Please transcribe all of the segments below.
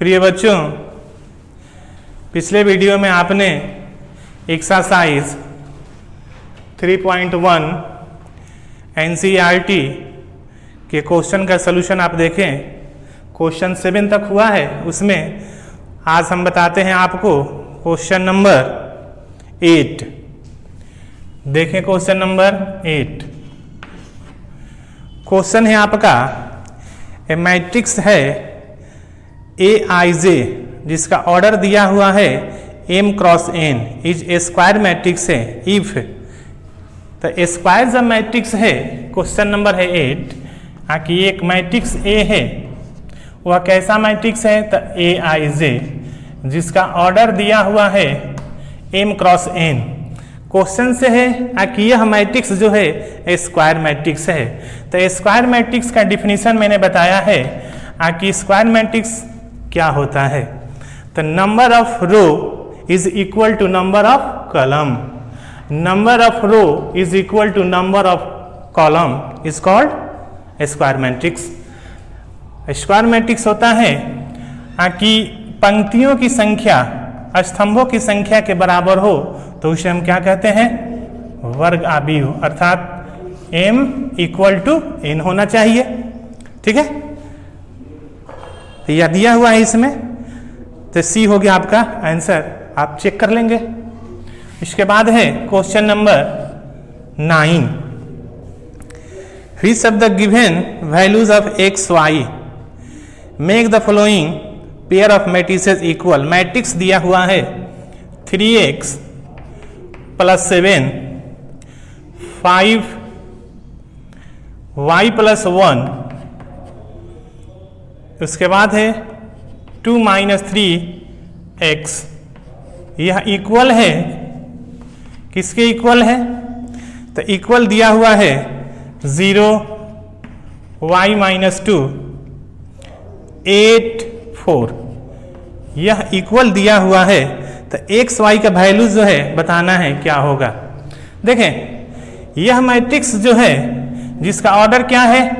प्रिय बच्चों, पिछले वीडियो में आपने एक्सरसाइज 3.1 एनसीईआरटी के क्वेश्चन का सलूशन आप देखें। क्वेश्चन 7 तक हुआ है, उसमें आज हम बताते हैं आपको क्वेश्चन नंबर 8। देखें क्वेश्चन नंबर 8। क्वेश्चन है आपका, ए मैट्रिक्स है AIJ जिसका ऑर्डर दिया हुआ है M cross N is a square matrix है इफ। तो स्क्वायर जब मैट्रिक्स है, क्वेश्चन नंबर है 8 कि एक मैट्रिक्स A है, वह कैसा मैट्रिक्स है? तो AIJ जिसका ऑर्डर दिया हुआ है M क्रॉस N। क्वेश्चन से है कि यह मैट्रिक्स जो है स्क्वायर मैट्रिक्स है। तो स्क्वायर मैट्रिक्स का डिफिनीशन मैंने बताया है कि स्क्वायर मैट्रिक्स क्या होता है। तो number of row is equal to number of column. Number of row is equal to number of column is called square matrix. Square matrix होता है कि पंक्तियों की संख्या स्तंभों की संख्या के बराबर हो तो उसे हम क्या कहते हैं? वर्ग आव्यूह, अर्थात m इक्वल टू n होना चाहिए। ठीक है, तो यह दिया हुआ है इसमें, तो C हो गया आपका आंसर। आप चेक कर लेंगे। इसके बाद है question number 9। Which of the given values of x y make the following pair of matrices equal. Matrix दिया हुआ है 3x + 7 5y + 1, उसके बाद है 2 - 3x। यह इक्वल है, किसके इक्वल है? तो इक्वल दिया हुआ है 0 y - 2 8 4। यह इक्वल दिया हुआ है, तो एक्स वाई का वैल्यू जो है बताना है क्या होगा। देखें, यह मैट्रिक्स जो है जिसका ऑर्डर क्या है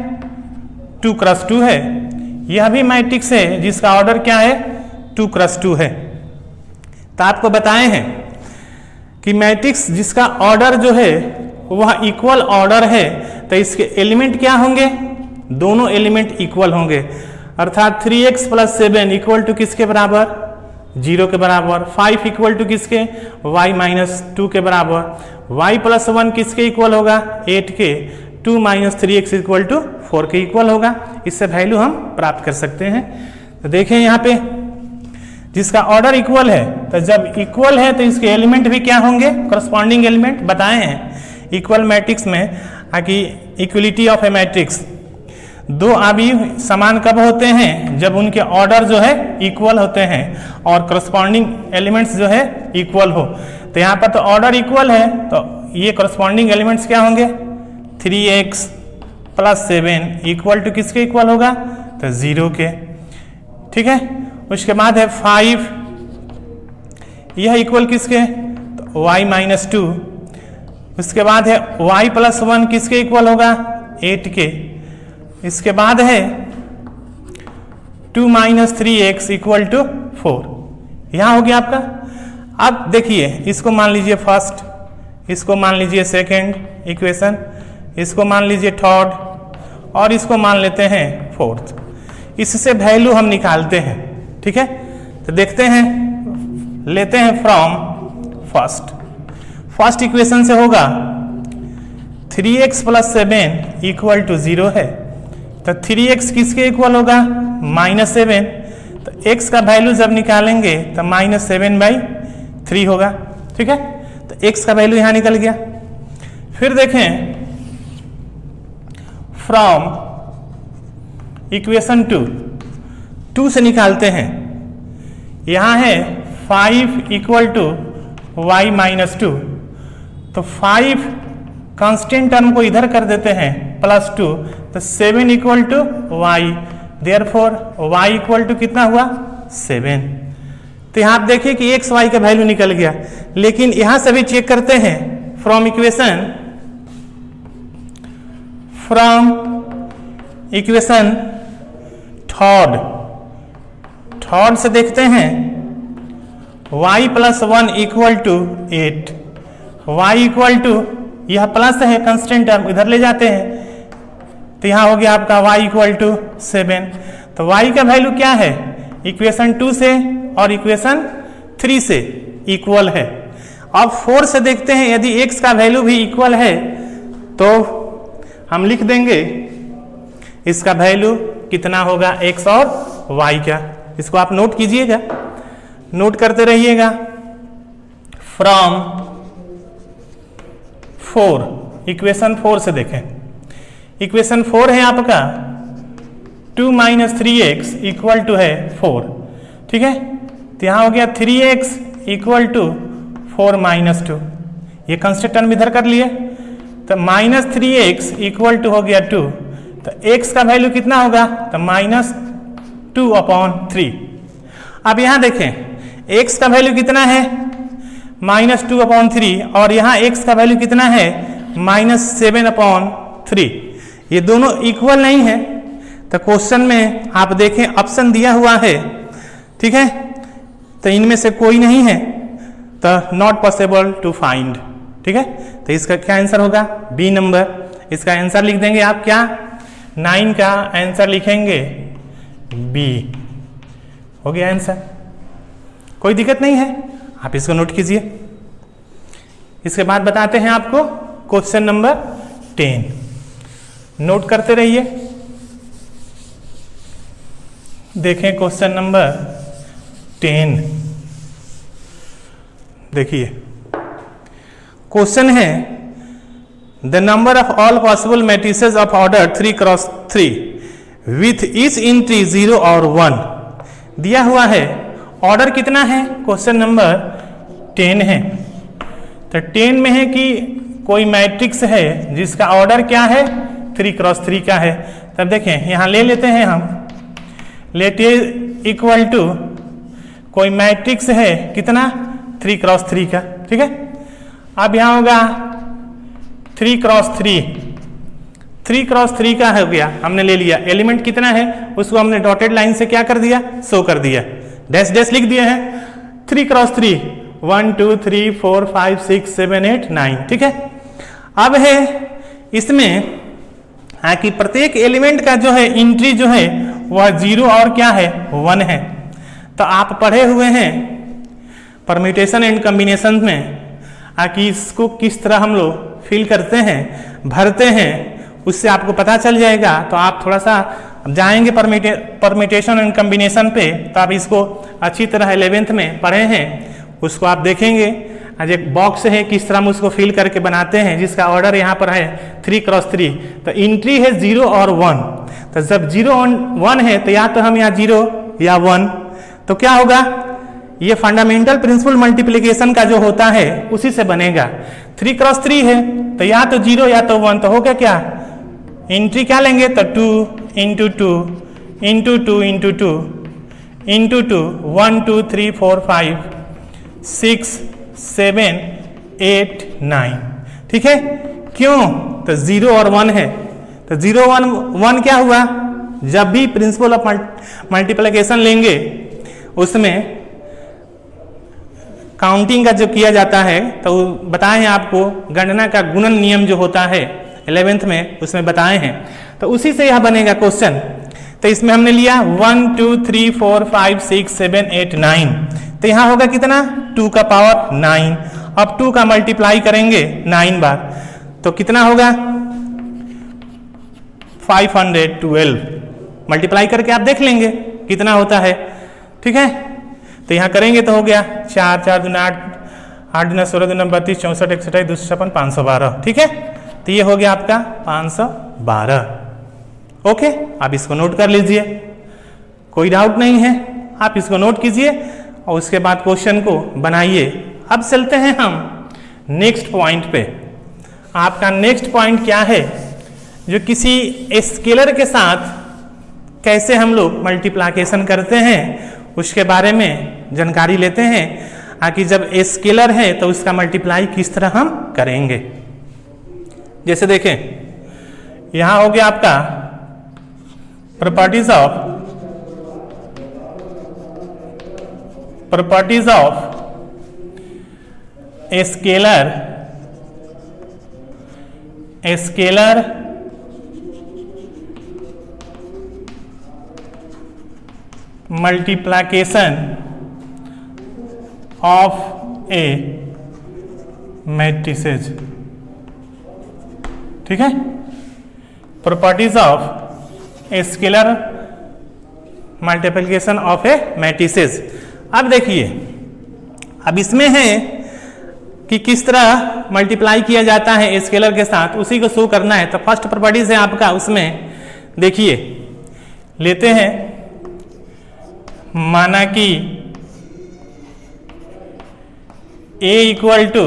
2 क्रॉस 2 है। यह भी मैट्रिक्स है जिसका ऑर्डर क्या है 2 क्रॉस 2 है। तो आपको बताए हैं कि मैट्रिक्स जिसका ऑर्डर जो है वह इक्वल ऑर्डर है, तो इसके एलिमेंट क्या होंगे? दोनों एलिमेंट इक्वल होंगे, अर्थात 3x + 7 इक्वल टू किसके बराबर? 0 के बराबर। 5 इक्वल टू किसके? y - 2 के बराबर। y + 1 किसके इक्वल होगा? 8 के। 2 - 3x इक्वल टू 4 के इक्वल होगा। इससे वैल्यू हम प्राप्त कर सकते हैं। तो देखें यहाँ पे जिसका ऑर्डर इक्वल है, तो जब इक्वल है तो इसके एलिमेंट भी क्या होंगे? करस्पॉन्डिंग एलिमेंट बताए हैं इक्वल मैट्रिक्स में कि इक्वलिटी ऑफ ए मैट्रिक्स, दो आव्यूह समान कब होते हैं? जब उनके ऑर्डर जो है इक्वल होते हैं और करस्पॉन्डिंग एलिमेंट्स जो है इक्वल हो। तो यहाँ पर तो ऑर्डर इक्वल है, तो ये करस्पॉन्डिंग एलिमेंट्स क्या होंगे? 3x + 7 इक्वल टू किसके इक्वल होगा? तो 0 के। ठीक है, उसके बाद है 5, यह इक्वल किसके? तो y - 2। उसके बाद है y + 1 किसके इक्वल होगा? 8 के। इसके बाद है 2 - 3x इक्वल टू 4। यहां हो गया आपका। अब देखिए, इसको मान लीजिए फर्स्ट, इसको मान लीजिए सेकंड इक्वेशन, इसको मान लीजिए थर्ड, और इसको मान लेते हैं फोर्थ। इससे वैल्यू हम निकालते हैं। ठीक है, तो देखते हैं, लेते हैं फ्रॉम फर्स्ट इक्वेशन से होगा 3x + 7 इक्वल टू 0 है, तो 3x किसके इक्वल होगा? -7। तो x का वैल्यू जब निकालेंगे तो -7/3 होगा। ठीक है, तो x का वैल्यू यहां निकल गया। फिर देखें फ्रॉम इक्वेशन 2 से निकालते हैं। यहां है 5 इक्वल टू y - 2, तो 5 कांस्टेंट टर्म को इधर कर देते हैं +2, तो 7 equal to y, therefore y equal to कितना हुआ? 7। तो यहाँ आप देखिए कि x y का वैल्यू निकल गया। लेकिन यहाँ से भी चेक करते हैं फ्रॉम इक्वेशन थर्ड से देखते हैं y plus 1 equal to 8, y equal to, यह प्लस है कंस्टेंट टर्म इधर ले जाते हैं तो यहाँ हो गया आपका y इक्वल टू 7। तो y का वैल्यू क्या है इक्वेशन 2 से और इक्वेशन 3 से इक्वल है। अब 4 से देखते हैं यदि x का वैल्यू भी इक्वल है तो हम लिख देंगे इसका वैल्यू कितना होगा x और y का। इसको आप नोट कीजिएगा, नोट करते रहिएगा। फ्रॉम 4, इक्वेशन 4 से देखें, इक्वेशन 4 है आपका 2 माइनस 3x इक्वल टू है 4, ठीक है। तो यहाँ हो गया 3x इक्वल टू 4 माइनस 2, ये कंस्टेंट टर्म इधर कर लिए तो माइनस 3x इक्वल टू हो गया 2, तो x का वैल्यू कितना होगा तो माइनस 2/3। अब यहाँ देखें x का वैल्यू कितना है माइनस 2/3 और यहाँ x का वैल्यू कितना है माइनस 7/3, ये दोनों इक्वल नहीं है। तो क्वेश्चन में आप देखें ऑप्शन दिया हुआ है, ठीक है, तो इनमें से कोई नहीं है तो नॉट पॉसिबल टू फाइंड, ठीक है। तो इसका क्या आंसर होगा बी नंबर। इसका आंसर लिख देंगे आप क्या 9 का आंसर लिखेंगे बी, हो गया आंसर, कोई दिक्कत नहीं है, आप इसको नोट कीजिए। इसके बाद बताते हैं आपको क्वेश्चन नंबर 10, नोट करते रहिए। देखें क्वेश्चन नंबर 10, देखिए क्वेश्चन है the number of all possible matrices of order 3x3 with each entry 0 और 1 दिया हुआ है। ऑर्डर कितना है क्वेश्चन नंबर 10 है, तो 10 में है कि कोई मैट्रिक्स है जिसका ऑर्डर क्या है 3x3 का है। तब देखें यहाँ ले लेते हैं हम, लेट ए इक्वल टू कोई मैट्रिक्स है कितना 3x3 का, ठीक है। अब यहाँ होगा 3x3 का हो गया, हमने ले लिया। एलिमेंट कितना है उसको हमने डॉटेड लाइन से क्या कर दिया शो कर दिया, डैश डैश लिख दिए हैं। 3x3 1 2 3 4 5 6 7 8 9, ठीक है। अब है इसमें कि प्रत्येक एलिमेंट का जो है एंट्री जो है वह 0 और क्या है 1 है। तो आप पढ़े हुए हैं परम्यूटेशन एंड कॉम्बिनेशन में कि इसको किस तरह हम लोग फिल करते हैं, भरते हैं, उससे आपको पता चल जाएगा। तो आप थोड़ा सा जाएंगे परम्यूटेशन एंड कॉम्बिनेशन पे, तो आप इसको अच्छी तरह 11th में पढ़े हैं, उसको आप देखेंगे। आज एक बॉक्स है किस तरह हम उसको फिल करके बनाते हैं, जिसका ऑर्डर यहाँ पर है 3x3। तो एंट्री है 0 और 1, तो जब 0 और 1 है तो या तो हम यहाँ 0 या 1, तो क्या होगा ये फंडामेंटल प्रिंसिपल मल्टीप्लिकेशन का जो होता है उसी से बनेगा। 3x3 है तो या तो 0 या तो 1, तो होगा क्या एंट्री क्या लेंगे तो 2 इंटू 2 इंटू 2 इंटू 2 इंटू 2 1 2 3 4 5 6 7 8 9, ठीक है। क्यों तो 0 और 1 है, तो 0 1 क्या हुआ, जब भी प्रिंसिपल ऑफ मल्टीप्लिकेशन लेंगे उसमें काउंटिंग का जो किया जाता है, तो बताए हैं आपको गणना का गुणन नियम जो होता है 11th में उसमें बताए हैं, तो उसी से यह बनेगा क्वेश्चन। तो इसमें हमने लिया 1 2 3 4 5 6 7 8 9, तो यहाँ होगा कितना 2 का पावर 9। अब 2 का मल्टीप्लाई करेंगे 9 बार तो कितना होगा 512, मल्टीप्लाई करके आप देख लेंगे कितना होता है, ठीक है। तो यहाँ करेंगे तो हो गया 4 4 दूना 8 8 दूना 16 दूना 32 64 61 256 512, ठीक है। तो ये हो गया आपका 512, ओके। आप इसको नोट कर लीजिए, कोई डाउट नहीं है, आप इसको नोट कीजिए और उसके बाद क्वेश्चन को बनाइए। अब चलते हैं हम नेक्स्ट पॉइंट पे। आपका नेक्स्ट पॉइंट क्या है, जो किसी स्केलर के साथ कैसे हम लोग मल्टीप्लिकेशन करते हैं उसके बारे में जानकारी लेते हैं, कि जब स्केलर है तो उसका मल्टीप्लाई किस तरह हम करेंगे। जैसे देखें यहां हो गया आपका properties of properties of a scalar multiplication of A matrices. ठीक है, properties of a scalar multiplication of A matrices. अब देखिए, अब इसमें है कि किस तरह मल्टीप्लाई किया जाता है स्केलर के साथ, उसी को शो करना है। तो फर्स्ट प्रॉपर्टीज है आपका, उसमें देखिए लेते हैं, माना कि a equal to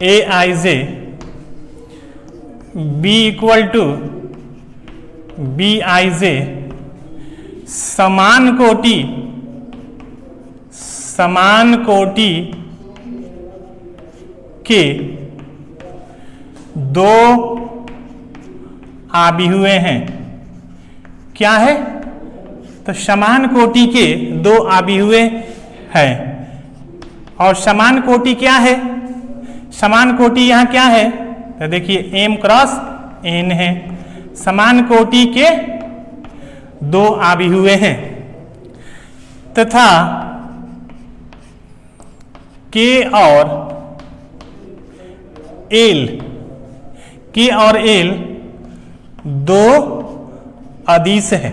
A I j, b equal to B I j, समान कोटि के दो आबी हुए हैं। क्या है? तो समान कोटि के दो आबी हुए हैं। और समान कोटि क्या है? समान कोटि यहाँ क्या है? तो देखिए m क्रॉस n है, समान कोटि के दो आबी हुए हैं तथा k और l दो अदिश है,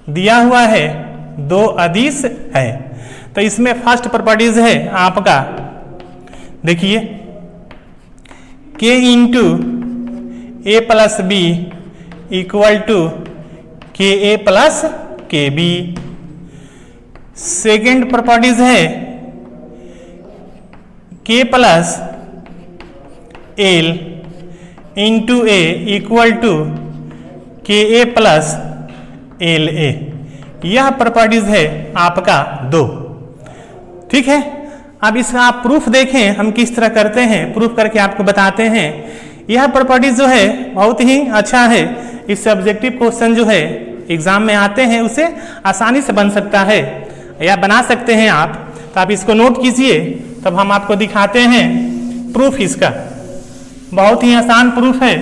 दिया हुआ है दो अदिश है। तो इसमें फर्स्ट प्रॉपर्टीज है आपका, देखिए k into A plus B equal to K A plus K B. Second properties है k plus L into A equal to K A plus L A. यह प्रॉपर्टीज है आपका दो। ठीक है, अब इसका आप प्रूफ देखें हम किस तरह करते हैं, प्रूफ करके आपको बताते हैं। यह प्रॉपर्टीज जो है बहुत ही अच्छा है, इससे ऑब्जेक्टिव क्वेश्चन जो है एग्जाम में आते हैं उसे आसानी से बन सकता है या बना सकते हैं आप। तो आप इसको नोट कीजिए, तब हम आपको दिखाते हैं प्रूफ इसका। बहुत ही आसान प्रूफ है।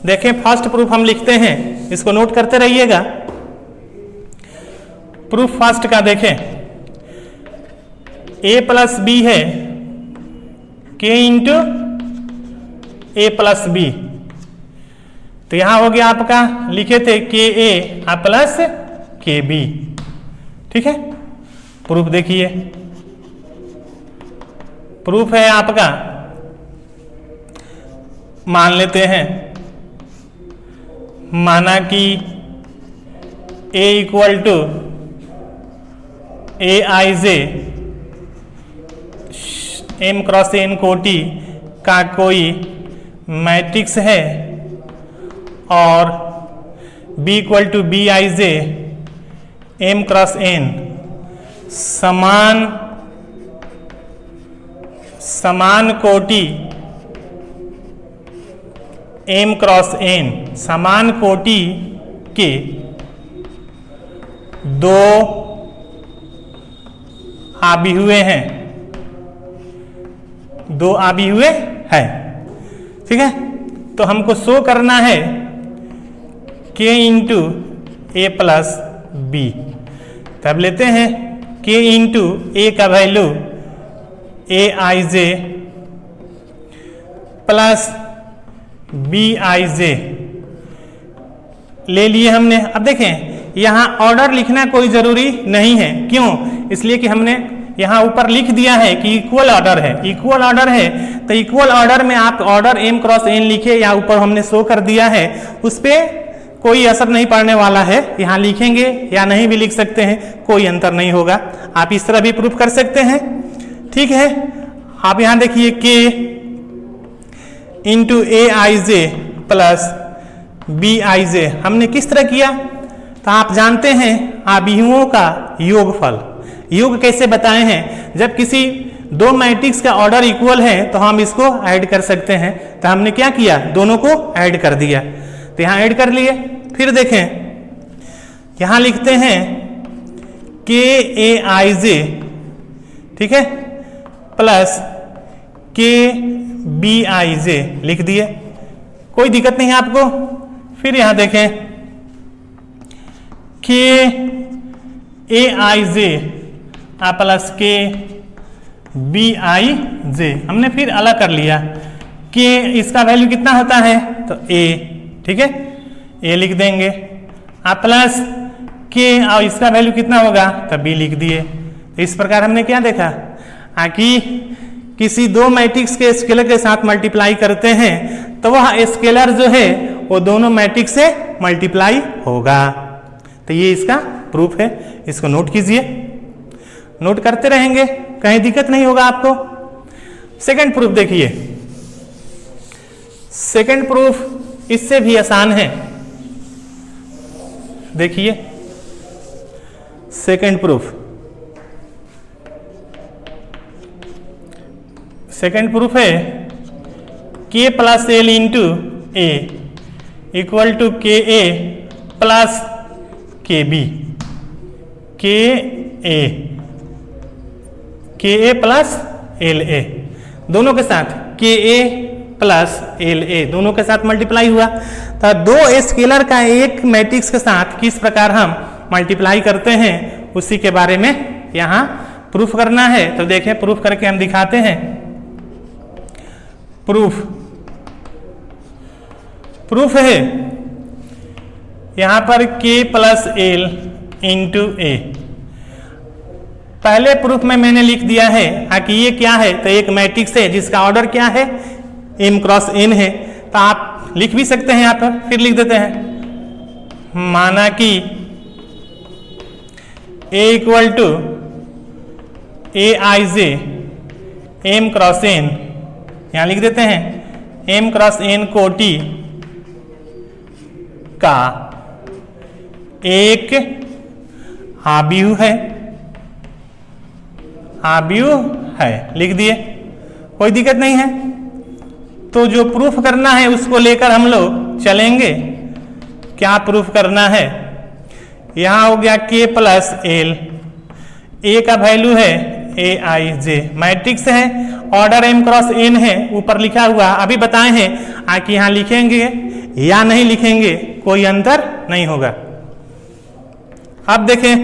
देखें, फर्स्ट प्रूफ हम लिखते हैं, इसको नोट करते रहिएगा। प्रूफ फर्स्ट का देखें, a प्लस बी है k इंटू ए प्लस बी। तो यहां हो गया आपका, लिखे थे के ए प्लस के बी। ठीक है, प्रूफ देखिए, प्रूफ है आपका, मान लेते हैं, माना कि a equal to A I J m cross n कोटि का कोई मैट्रिक्स है और b equal to B I J m cross n समान कोटि m क्रॉस n, समान कोटि के दो आबी हुए हैं, दो आबी हुए हैं। ठीक है, तो हमको शो करना है k इंटू ए प्लस बी। तब लेते हैं k इंटू ए का value a I j plus b I j ले लिए हमने। अब देखें, यहाँ ऑर्डर लिखना कोई जरूरी नहीं है। क्यों? इसलिए कि हमने यहाँ ऊपर लिख दिया है कि इक्वल ऑर्डर है, इक्वल ऑर्डर है। तो इक्वल ऑर्डर में आप ऑर्डर m क्रॉस n लिखे, या ऊपर हमने शो कर दिया है, उस पर कोई असर नहीं पड़ने वाला है। यहाँ लिखेंगे या नहीं भी लिख सकते हैं, कोई अंतर नहीं होगा। आप इस तरह भी प्रूफ कर सकते हैं। ठीक है, आप यहाँ देखिए k into a I j plus b I j हमने किस तरह किया? तो आप जानते हैं आबिहुओं का योगफल। योग कैसे बताए हैं? जब किसी दो मैट्रिक्स का ऑर्डर इक्वल है तो हम इसको ऐड कर सकते हैं। तो हमने क्या किया? दोनों को ऐड कर दिया। तो यहाँ ऐड कर लिए। फिर देखें, यहाँ लिखते हैं के ए आई जे, ठीक है, प्लस के बी आई जे लिख दिए, कोई दिक्कत नहीं है आपको। फिर यहां देखें के ए आई j plus K B I j, हमने फिर अलग कर लिया। के इसका वैल्यू कितना होता है तो ए, ठीक है, ए लिख देंगे, प्लस के और इसका वैल्यू कितना होगा तो बी लिख दिए। तो इस प्रकार हमने क्या देखा कि किसी दो मैट्रिक्स के स्केलर के साथ मल्टीप्लाई करते हैं तो वह स्केलर जो है वो दोनों मैट्रिक्स से मल्टीप्लाई होगा। तो ये इसका प्रूफ है, इसको नोट कीजिए, नोट करते रहेंगे, कहीं दिक्कत नहीं होगा आपको। सेकंड प्रूफ देखिए, सेकंड प्रूफ इससे भी आसान है। देखिए सेकंड प्रूफ, सेकंड प्रूफ है K plus L into A equal to K A plus K B, के ए प्लस एल ए दोनों के साथ, के ए प्लस एल ए दोनों के साथ मल्टीप्लाई हुआ। तो दो स्केलर का एक मैट्रिक्स के साथ किस प्रकार हम मल्टीप्लाई करते हैं उसी के बारे में यहां प्रूफ करना है। तो देखें, प्रूफ करके हम दिखाते हैं। प्रूफ है यहां पर k प्लस एल इंटू ए। पहले प्रूफ में मैंने लिख दिया है कि ये क्या है तो एक मैट्रिक्स है जिसका ऑर्डर क्या है m क्रॉस n है। तो आप लिख भी सकते हैं यहां पर, फिर लिख देते हैं, माना कि a equal to A I J m cross n, यहां लिख देते हैं m क्रॉस n कोटि का एक आव्यूह है, लिख दिए, कोई दिक्कत नहीं है। तो जो प्रूफ करना है उसको लेकर हम लोग चलेंगे। क्या प्रूफ करना है, यहां हो गया k प्लस एल, ए का वैल्यू है ए आई जे, मैट्रिक्स है, ऑर्डर m क्रॉस n है, ऊपर लिखा हुआ, अभी बताए हैं कि यहां लिखेंगे या नहीं लिखेंगे कोई अंतर नहीं होगा। अब देखें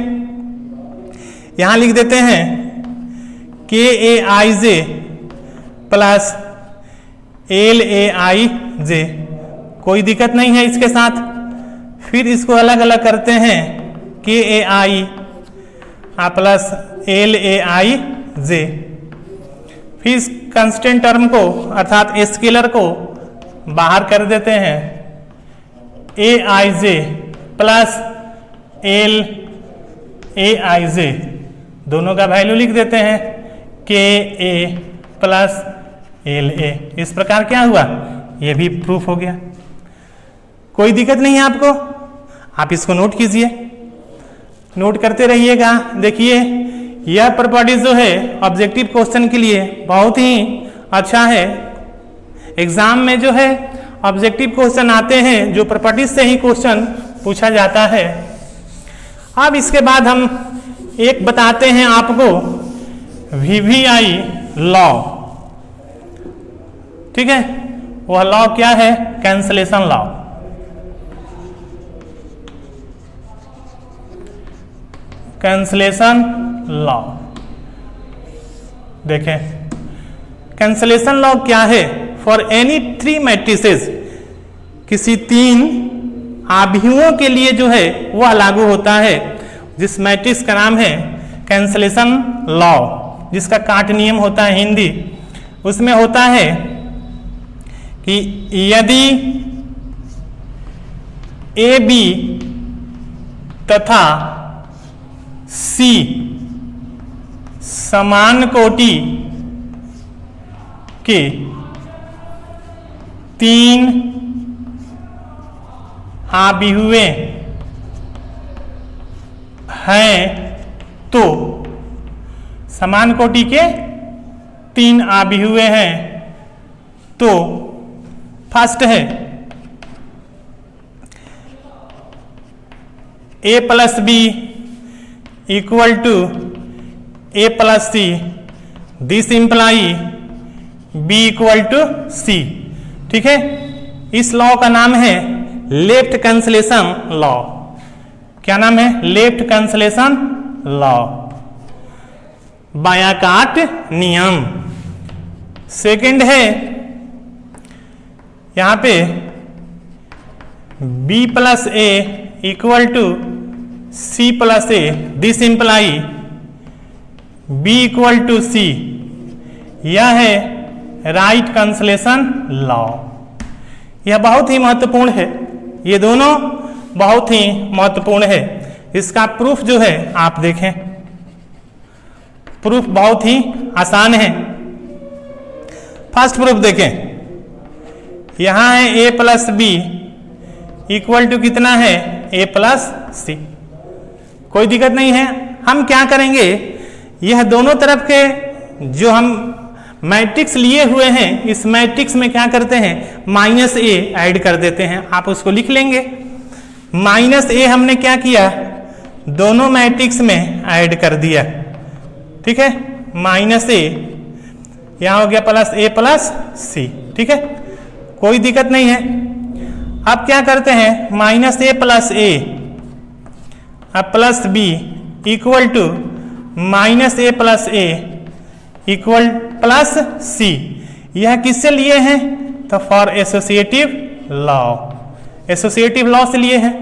यहां लिख देते हैं के ए आई जे प्लस एल ए आई जे, कोई दिक्कत नहीं है इसके साथ। फिर इसको अलग अलग करते हैं, के ए आई प्लस एल ए आई जे। फिर इस कांस्टेंट टर्म को अर्थात स्केलर को बाहर कर देते हैं, ए आई जे प्लस एल ए आई जे, दोनों का वैल्यू लिख देते हैं के ए प्लस एल ए। इस प्रकार क्या हुआ, ये भी प्रूफ हो गया, कोई दिक्कत नहीं है आपको। आप इसको नोट कीजिए, नोट करते रहिएगा। देखिए यह प्रॉपर्टी जो है ऑब्जेक्टिव क्वेश्चन के लिए बहुत ही अच्छा है। एग्जाम में जो है ऑब्जेक्टिव क्वेश्चन आते हैं जो प्रॉपर्टी से ही क्वेश्चन पूछा जाता है। अब इसके बाद हम एक बताते हैं आपको वीवीआई लॉ, ठीक है, वह लॉ क्या है, कैंसलेशन लॉ। कैंसलेशन लॉ देखें, कैंसलेशन लॉ क्या है, फॉर एनी थ्री मैट्रिसेस, किसी तीन आव्यूहों के लिए जो है वह लागू होता है। जिस मैट्रिक्स का नाम है कैंसलेशन लॉ, जिसका काट नियम होता है हिंदी, उसमें होता है कि यदि ए बी तथा सी समान कोटि के तीन आव्यूहें हैं तो, समान कोटि के तीन आव्यूहें हैं तो, फर्स्ट है a plus B equal to a plus c, this imply b equal to c. ठीक है, इस लॉ का नाम है लेफ्ट कैंसलेशन लॉ। क्या नाम है? लेफ्ट कैंसलेशन लॉ, बायाकाट नियम। सेकंड है यहां पे b plus a equal to c plus a, this imply b equal to c. यह है राइट कैंसलेशन लॉ। यह बहुत ही महत्वपूर्ण है, ये दोनों बहुत ही महत्वपूर्ण है। इसका प्रूफ जो है आप देखें, प्रूफ बहुत ही आसान है। फर्स्ट प्रूफ देखें, यहां है a plus B equal to कितना है? ए प्लस सी। कोई दिक्कत नहीं है। हम क्या करेंगे, यह दोनों तरफ के जो हम मैट्रिक्स लिए हुए हैं, इस मैट्रिक्स में क्या करते हैं? माइनस ए ऐड कर देते हैं। आप उसको लिख लेंगे। माइनस ए हमने क्या किया? दोनों मैट्रिक्स में ऐड कर दिया। ठीक है, माइनस ए यहां हो गया प्लस ए प्लस सी। ठीक है, कोई दिक्कत नहीं है। अब क्या करते हैं? माइनस ए प्लस ए अब plus B equal to minus a plus a equal plus c. यह किससे लिए हैं? तो for associative law, associative law से लिए हैं।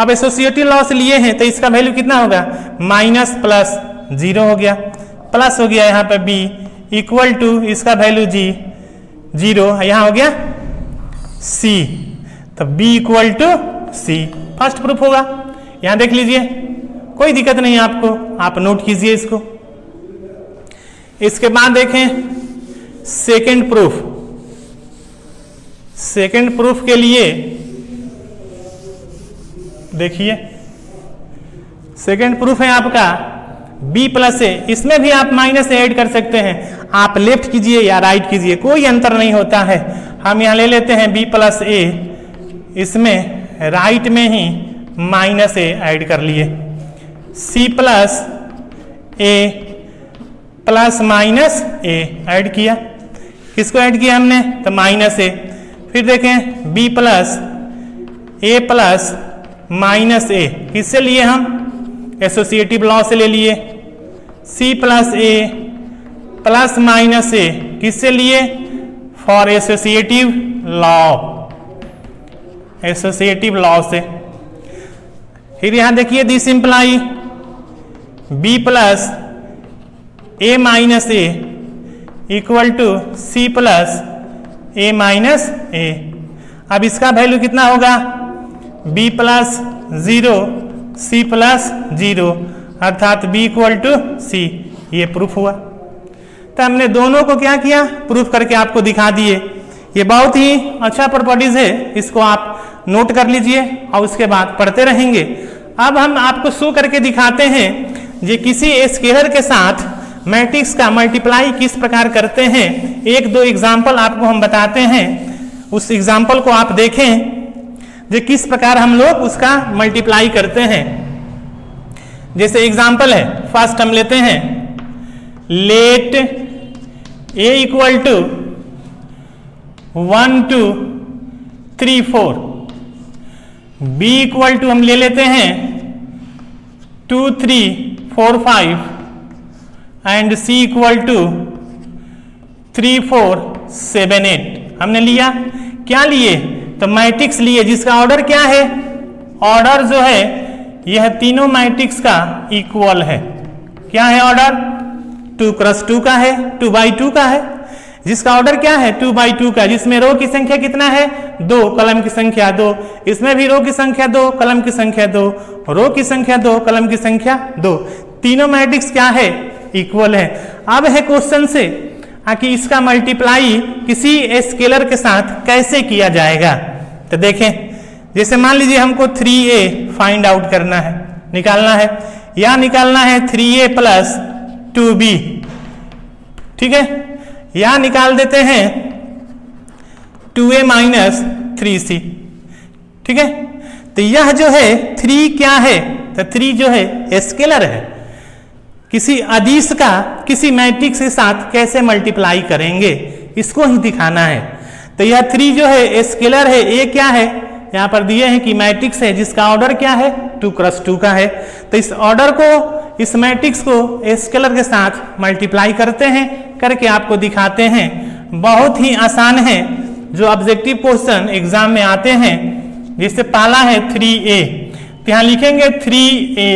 अब एसोसिएटिव लॉ से लिए हैं तो इसका वैल्यू कितना होगा? माइनस प्लस 0 हो गया, प्लस हो गया यहाँ पे b इक्वल टू इसका वैल्यू जी 0, यहाँ हो गया c, तो b equal to c। First proof होगा, यहाँ देख लीजिए, कोई दिक्कत नहीं है आपको, आप नोट कीजिए इसको। इसके बाद देखें सेकंड प्रूफ। सेकंड प्रूफ के लिए देखिए, सेकंड प्रूफ है आपका b प्लस ए। इसमें भी आप माइनस ऐड कर सकते हैं, आप लेफ्ट कीजिए या राइट कीजिए, कोई अंतर नहीं होता है। हम यहाँ ले लेते हैं b प्लस ए, इसमें राइट में ही माइनस ए ऐड कर लिए। c plus a plus minus A add किया। किसको ऐड किया हमने? तो माइनस ए। फिर देखें b plus a plus minus a, किससे लिए हम? एसोसिएटिव लॉ से ले लिए। c plus a plus minus a किससे लिए? For associative law, associative law से। फिर यहां देखिए this imply b plus a minus a equal to c plus a minus a. अब इसका वैल्यू कितना होगा? b प्लस 0 c प्लस 0, अर्थात b इक्वल टू c। ये प्रूफ हुआ। तो हमने दोनों को क्या किया? प्रूफ करके आपको दिखा दिए। ये बहुत ही अच्छा प्रॉपर्टीज है, इसको आप नोट कर लीजिए और उसके बाद पढ़ते रहेंगे। अब हम आपको शो करके दिखाते हैं जे किसी स्केलर के साथ मैट्रिक्स का मल्टीप्लाई किस प्रकार करते हैं। एक दो एग्जाम्पल आपको हम बताते हैं, उस एग्जाम्पल को आप देखें जो किस प्रकार हम लोग उसका मल्टीप्लाई करते हैं। जैसे एग्जाम्पल है, फर्स्ट हम लेते हैं, let a equal to 1 2 3 4, b equal to हम ले लेते हैं 2 3 4 5 एंड c इक्वल टू 3 4 7 8। हमने लिया, क्या लिए? तो मैट्रिक्स लिए जिसका ऑर्डर क्या है? ऑर्डर जो है यह तीनों मैट्रिक्स का इक्वल है। क्या है ऑर्डर? 2 क्रॉस 2 का है, 2 बाई 2 का है। जिसका ऑर्डर क्या है? 2 बाई 2 का, जिसमें रो की संख्या कितना है? 2, कलम की संख्या 2। इसमें भी रो की संख्या 2, कलम की संख्या 2, रो की संख्या 2, कलम की संख्या 2। तीनों मैट्रिक्स क्या है? इक्वल है। अब है क्वेश्चन से कि इसका मल्टीप्लाई किसी स्केलर के साथ कैसे किया जाएगा। तो देखें, जैसे मान लीजिए हमको 3a फाइंड आउट करना है, निकालना है, या निकालना है 3a प्लस 2b। ठीक है, या निकाल देते हैं 2a माइनस 3c। ठीक है, तो यह जो है 3 क्या है? तो 3 जो है स्केलर है। किसी अदिश का किसी मैट्रिक्स के साथ कैसे मल्टीप्लाई करेंगे इसको ही दिखाना है। तो यह 3 जो है स्केलर है। ये क्या है, यहाँ पर दिए हैं कि मैट्रिक्स है जिसका ऑर्डर क्या है 2 क्रॉस 2 का है। तो इस ऑर्डर को, इस मैट्रिक्स को स्केलर के साथ मल्टीप्लाई करते हैं, करके आपको दिखाते हैं। बहुत ही आसान है, जो ऑब्जेक्टिव क्वेश्चन एग्जाम में आते हैं। जैसे पहला है 3a, तो यहाँ लिखेंगे 3a,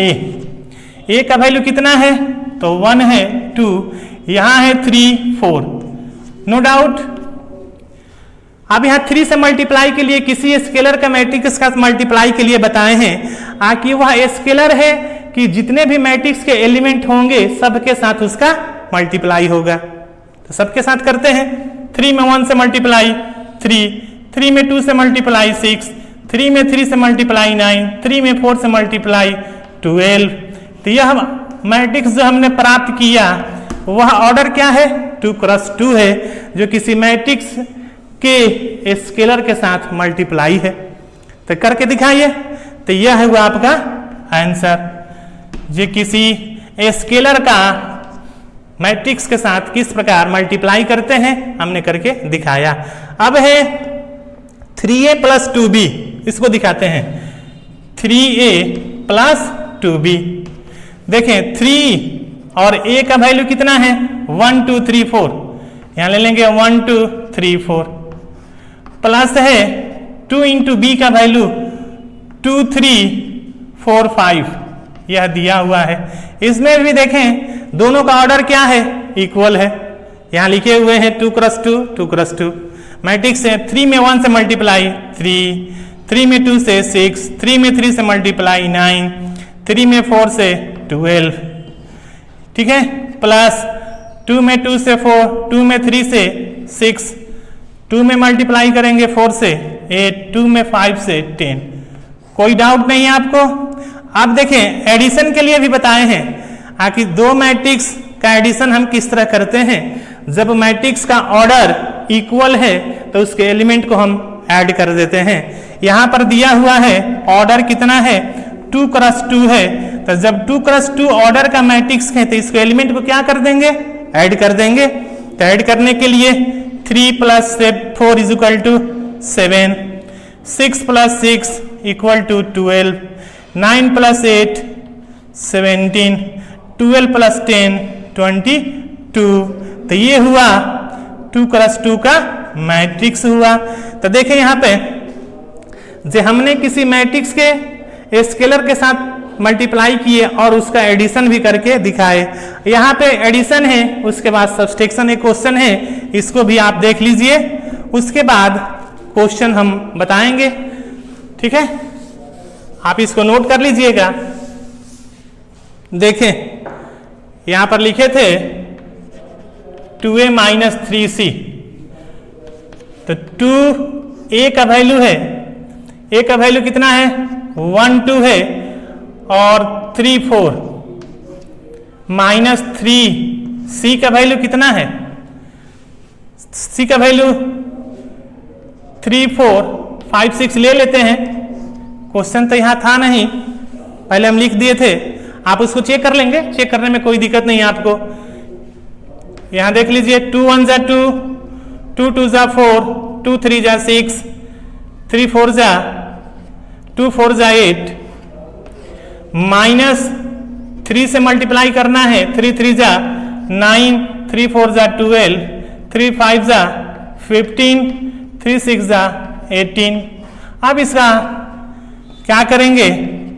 a का वैल्यू कितना है तो 1 है, 2, यहाँ है 3, 4, नो डाउट। अब यहाँ 3 से मल्टीप्लाई के लिए किसी स्केलर का मैट्रिक्स का मल्टीप्लाई के लिए बताए हैं कि वह स्केलर है कि जितने भी मैट्रिक्स के एलिमेंट होंगे सबके साथ उसका मल्टीप्लाई होगा। तो सबके साथ करते हैं। 3 में 1 से मल्टीप्लाई 3, 3 में 2 से मल्टीप्लाई 6, 3 में 3 से मल्टीप्लाई 9, 3 में 4 से मल्टीप्लाई 12। तो यह मैट्रिक्स जो हमने प्राप्त किया वह ऑर्डर क्या है 2 क्रॉस 2 है, जो किसी मैट्रिक्स के स्केलर के साथ मल्टीप्लाई है। तो करके दिखाइए। तो यह है वो आपका आंसर, जो किसी स्केलर का मैट्रिक्स के साथ किस प्रकार मल्टीप्लाई करते हैं हमने करके दिखाया। अब है 3a प्लस 2b, इसको दिखाते हैं। 3a प्लस 2b, देखें 3 और a का वैल्यू कितना है 1 2 3 4, यहां ले लेंगे 1 2 3 4, प्लस है 2 इंटू बी का वैल्यू 2 3 4 5, यह दिया हुआ है। इसमें भी देखें दोनों का ऑर्डर क्या है इक्वल है। यहां लिखे हुए हैं 2 क्रॉस 2 2 क्रॉस 2। मैट्रिक्स है 3 में 1 से मल्टीप्लाई 3, 3 में 2 से 6, 3 में 3 से मल्टीप्लाई 9, 3 में 4 से 12, ठीक है, प्लस 2 में 2 से 4, 2 में 3 से 6, 2 में मल्टीप्लाई करेंगे 4 से 8, 2 में 5 से 10। कोई डाउट नहीं है आपको। अब देखें एडिशन के लिए भी बताए हैं कि दो मैट्रिक्स का एडिशन हम किस तरह करते हैं। जब मैट्रिक्स का ऑर्डर इक्वल है तो उसके एलिमेंट को हम ऐड कर देते हैं। यहां पर दिया हुआ है ऑर्डर कितना है 2 क्रॉस 2 है। तो जब 2 क्रॉस 2 ऑर्डर का मैट्रिक्स है तो इसके एलिमेंट को क्या कर देंगे ऐड कर देंगे। तो ऐड करने के लिए 3 plus 4 is equal to 7, 6 plus 6 equal to 12, 9 plus 8 17, 12 plus 10 22। तो ये हुआ 2 क्रॉस 2 का मैट्रिक्स हुआ। तो देखें यहाँ पे जो हमने किसी मैट्रिक्स के स्केलर के साथ मल्टीप्लाई किए और उसका एडिशन भी करके दिखाए। यहाँ पे एडिशन है, उसके बाद सब्सट्रैक्शन एक क्वेश्चन है, इसको भी आप देख लीजिए। उसके बाद क्वेश्चन हम बताएंगे, ठीक है, आप इसको नोट कर लीजिएगा। देखें यहां पर लिखे थे 2a माइनस 3c, तो 2a का वैल्यू है, a का वैल्यू कितना है 1 2 है और 3 4, माइनस 3c का वैल्यू कितना है, c का वैल्यू 3 4 5 6 ले लेते हैं। क्वेश्चन तो यहाँ था नहीं, पहले हम लिख दिए थे, आप उसको चेक कर लेंगे, चेक करने में कोई दिक्कत नहीं है आपको। यहां देख लीजिए 2 1 जा 2, 2 2 जा 4, 2 3 जा 6, 3 4 जा 2 4 जा 8, माइनस 3 से मल्टीप्लाई करना है, 3 3 जा 9, 3 4 जा 12, 3 5 जा 15, 3 6 जा 18। अब इसका क्या करेंगे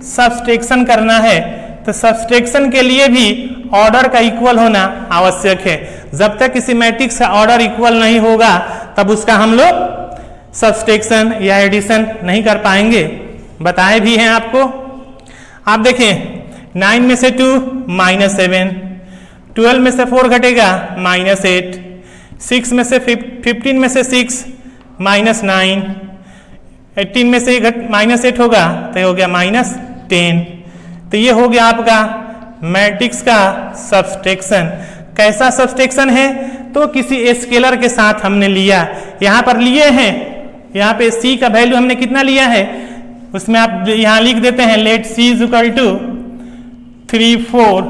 सब्सट्रैक्शन करना है। तो सब्सट्रैक्शन के लिए भी ऑर्डर का इक्वल होना आवश्यक है। जब तक किसी मैट्रिक्स का ऑर्डर इक्वल नहीं होगा तब उसका हम लोग सब्सट्रैक्शन या एडिशन नहीं कर पाएंगे, बताए भी हैं आपको। आप देखें 9 में से 2 माइनस 7, 12 में से 4 घटेगा माइनस 8, 6 में से 15 में से 6 माइनस 9, 18 में से माइनस 8 होगा तो हो गया माइनस 10। तो ये हो गया आपका मैट्रिक्स का सब्सट्रैक्शन। कैसा सब्सट्रैक्शन है तो किसी स्केलर के साथ हमने लिया, यहाँ पर लिए हैं, यहाँ पे c का वैल्यू हमने कितना लिया है उसमें आप यहाँ लिख देते हैं let C is equal to 3, 4,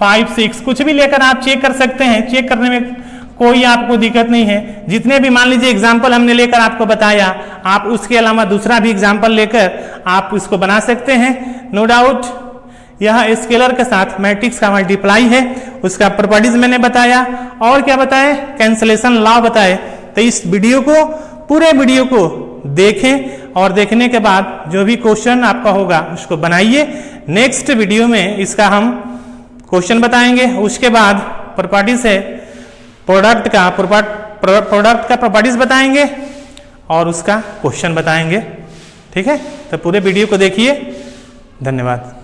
5, 6, कुछ भी लेकर आप चेक कर सकते हैं। चेक करने में कोई आपको दिक्कत नहीं है। जितने भी मान लीजिए एग्जाम्पल हमने लेकर आपको बताया, आप उसके अलावा दूसरा भी एग्जाम्पल लेकर आप इसको बना सकते हैं। नो डाउट यह स्केलर के साथ मैट्रिक्स का मल्टीप्लाई है, उसका प्रॉपर्टीज मैंने बताया और क्या बताए, कैंसलेशन लॉ बताए। तो इस वीडियो को, पूरे वीडियो को देखें और देखने के बाद जो भी क्वेश्चन आपका होगा उसको बनाइए। नेक्स्ट वीडियो में इसका हम क्वेश्चन बताएंगे, उसके बाद प्रॉपर्टीज है प्रोडक्ट का प्रॉपर्टीज बताएंगे और उसका क्वेश्चन बताएंगे। ठीक है, तो पूरे वीडियो को देखिए। धन्यवाद।